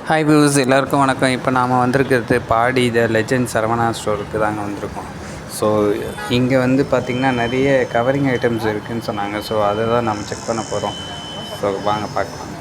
Hi views, எல்லாருக்கும் வணக்கம். இப்போ நாம் வந்திருக்கிறது பாடி லெஜெண்ட் சரவணா ஸ்டோருக்கு தாங்க வந்திருக்கோம். ஸோ இங்கே வந்து பார்த்திங்கன்னா நிறைய கவரிங் ஐட்டம்ஸ் இருக்குதுன்னு சொன்னாங்க. ஸோ அதை தான் நம்ம செக் பண்ண போகிறோம். ஸோ வாங்க பார்க்கலாம்.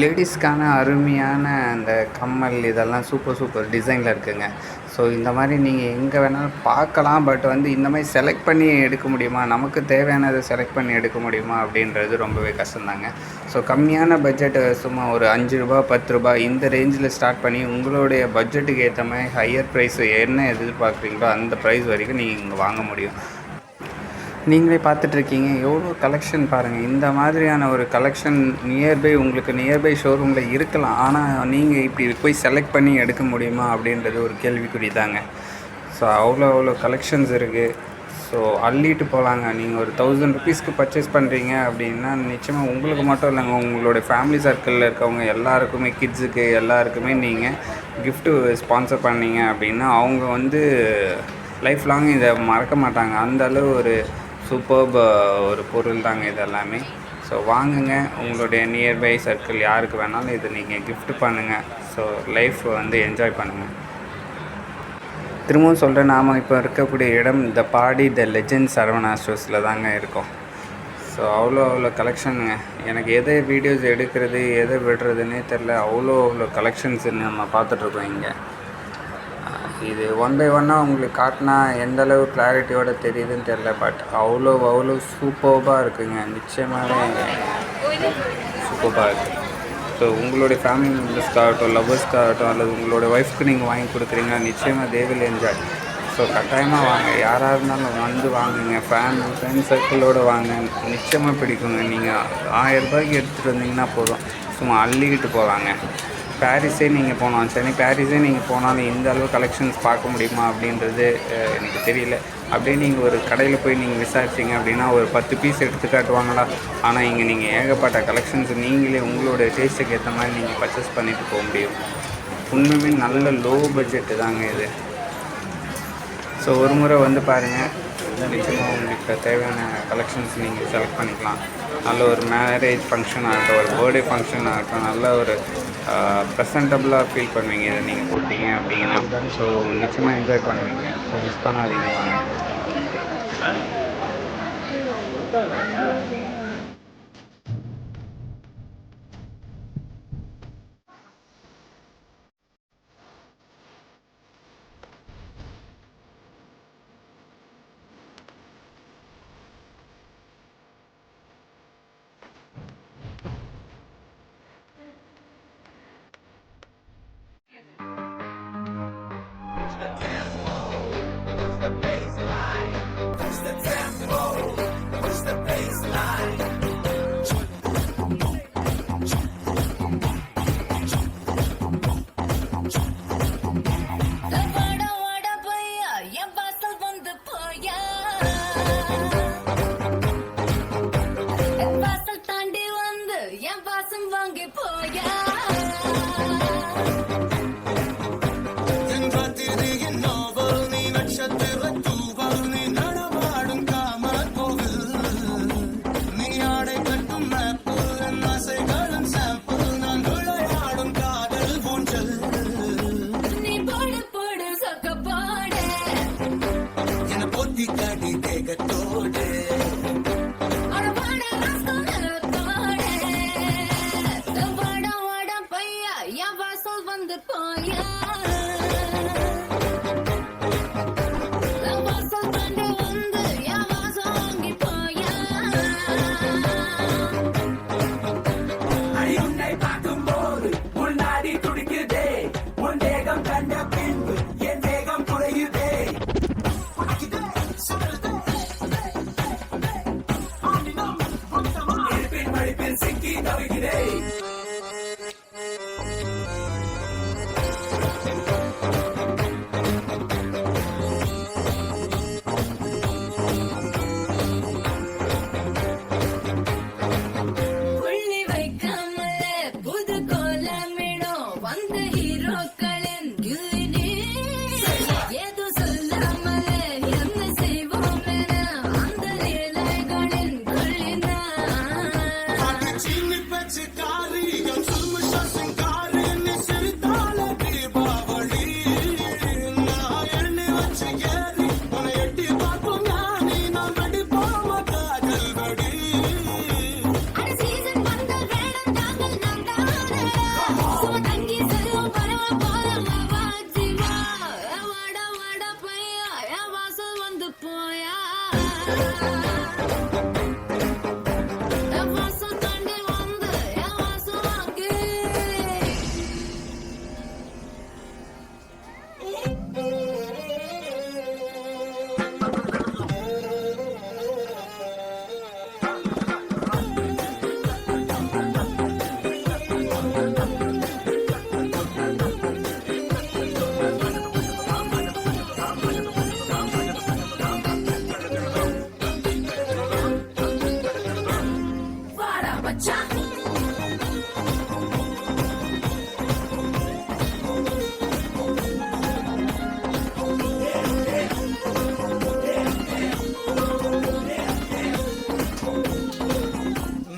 லேடிஸ்க்கான அருமையான அந்த கம்மல் இதெல்லாம் சூப்பர் டிசைனில் இருக்குதுங்க. ஸோ இந்த மாதிரி நீங்கள் எங்கே வேணாலும் பார்க்கலாம். பட் வந்து இந்த மாதிரி செலக்ட் பண்ணி எடுக்க முடியுமா, நமக்கு தேவையானதை செலக்ட் பண்ணி எடுக்க முடியுமா அப்படின்றது ரொம்பவே கஷ்டம்தாங்க. ஸோ கம்மியான பட்ஜெட்டு, சும்மா ஒரு 5 ரூபா 10 ரூபா இந்த ரேஞ்சில் ஸ்டார்ட் பண்ணி உங்களுடைய பட்ஜெட்டுக்கு ஏற்ற மாதிரி ஹையர் ப்ரைஸ் என்ன எதிர்பார்க்குறீங்களோ அந்த ப்ரைஸ் வரைக்கும் நீங்கள் இங்கே வாங்க முடியும். நீங்களே பார்த்துட்ருக்கீங்க, எவ்வளோ கலெக்ஷன் பாருங்கள். இந்த மாதிரியான ஒரு கலெக்ஷன் நியர்பை ஷோரூமில் இருக்கலாம். ஆனால் நீங்கள் இப்படி போய் செலக்ட் பண்ணி எடுக்க முடியுமா அப்படின்றது ஒரு கேள்விக்குறி தாங்க. ஸோ அவ்வளோ கலெக்ஷன்ஸ் இருக்குது. ஸோ அள்ளிட்டு போகலாங்க. நீங்கள் ஒரு 1000 ருபீஸ்க்கு பர்ச்சேஸ் பண்ணுறீங்க அப்படின்னா நிச்சயமாக உங்களுக்கு மட்டும் இல்லைங்க, உங்களுடைய ஃபேமிலி சர்க்கிளில் இருக்கவங்க எல்லாருக்குமே, கிட்ஸுக்கு எல்லாருக்குமே நீங்கள் கிஃப்ட்டு ஸ்பான்சர் பண்ணீங்க அப்படின்னா அவங்க வந்து லைஃப் லாங் இதை மறக்க மாட்டாங்க. அந்தளவு ஒரு சூப்பர்ப் ஒரு பொருள் தாங்க இது எல்லாமே. ஸோ வாங்குங்க, உங்களுடைய நியர்பை சர்க்கிள் யாருக்கு வேணாலும் இதை நீங்கள் கிஃப்ட் பண்ணுங்கள். ஸோ லைஃப் வந்து என்ஜாய் பண்ணுங்கள். திரும்பவும் சொல்கிறேன், நாம் இப்போ இருக்கக்கூடிய இடம் இந்த பாடி லெஜெண்ட் சரவணா ஸ்டோர்ஸில் தாங்க இருக்கோம். ஸோ அவ்வளோ கலெக்ஷனுங்க. எனக்கு எதை வீடியோஸ் எடுக்கிறது எதை விடுறதுன்னே தெரில. அவ்வளோ கலெக்ஷன்ஸ் நம்ம பார்த்துட்ருக்கோம் இங்கே. இது 1 by 1 உங்களுக்கு காட்டினா எந்தளவு கிளாரிட்டியோடு தெரியுதுன்னு தெரில. பட் அவ்வளோ சூப்பர்பாக இருக்குதுங்க. நிச்சயமாகவே சூப்பர்பாக இருக்குது. ஸோ உங்களுடைய ஃபேமிலி மெம்பர்ஸ்க்காகட்டும், லவ்வர்ஸ்க்காகட்டும், அல்லது உங்களோட ஒய்ஃப்க்கு நீங்கள் வாங்கி கொடுக்குறீங்கன்னா நிச்சயமாக தே வில் என்ஜாய். ஸோ கட்டாயமாக வாங்க, யாராக இருந்தாலும் வந்து வாங்குங்க. ஃப்ரெண்ட்ஸ் சர்க்கிளோடு வாங்க, நிச்சயமாக பிடிக்குங்க. நீங்கள் 1000 ரூபாய்க்கு எடுத்துகிட்டு வந்தீங்கன்னா போதும், சும்மா அள்ளிக்கிட்டு போவாங்க. பாரிஸே நீங்கள் போனோம், சென்னை பாரிஸே நீங்கள் போனாலும் இந்த அளவு கலெக்ஷன்ஸ் பார்க்க முடியுமா அப்படின்றது எனக்கு தெரியல. அப்படியே நீங்கள் ஒரு கடையில் போய் நீங்கள் விசாரிச்சிங்க அப்படின்னா ஒரு 10 பீஸ் எடுத்து காட்டுவாங்களா. ஆனால் இங்கே நீங்கள் ஏகப்பட்ட கலெக்ஷன்ஸ் நீங்களே உங்களோட டேஸ்ட்டுக்கு ஏற்ற மாதிரி நீங்கள் பர்ச்சேஸ் பண்ணிட்டு போக முடியும். உண்மையுமே நல்ல லோ பட்ஜெட்டு தாங்க இது. ஸோ ஒரு முறை வந்து பாருங்கள், நிச்சயமாக உங்களுக்கு தேவையான கலெக்ஷன்ஸ் நீங்கள் செலக்ட் பண்ணிக்கலாம். நல்ல ஒரு மேரேஜ் ஃபங்க்ஷன் ஆகட்டும், ஒரு பர்த்டே ஃபங்க்ஷன் ஆகட்டும், நல்ல ஒரு ப்ரெசன்டபுளாக ஃபீல் பண்ணுவீங்க இதை நீங்கள் போட்டீங்க அப்படிங்கன்னா. ஸோ நிச்சயமாக என்ஜாய் பண்ணுவீங்க. ஸோ மிஸ் பண்ணாதீங்க.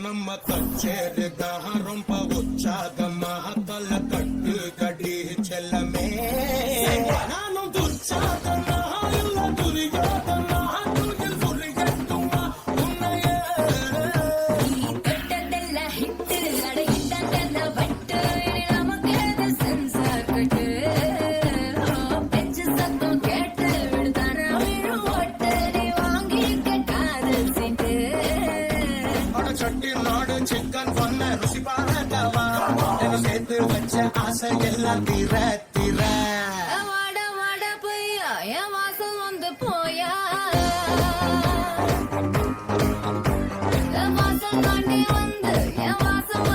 நம்ம கச்சேரிதான் ரொம்ப உற்சாகமாக தலை கட்டு கடி செல்லமே நானும் துச்சாதனா இல்ல துரியோதனா துயில் புரியட்டுமா உன்னையே தொட்டதெல்லாம் ஹிட்டு அட இட்டாண்டெல்லாம் வட்டு இனி நமக்கு எது சென்சார் கட்டு பெஞ்சு சத்தம் கேட்டு விடுதான விழும் ஓட்டு நீ வாங்கி கேட்டாது சீட்டு சட்டி நாடு சிக்கன் பண்ண ருசி பாரகவா சேர்த்து வச்ச ஆசை எல்லாம் தீர தீர வாட வாட பொய்யா என் வாசல் வந்து போயா என் வாசல் தாண்டி வந்து என் வாசல்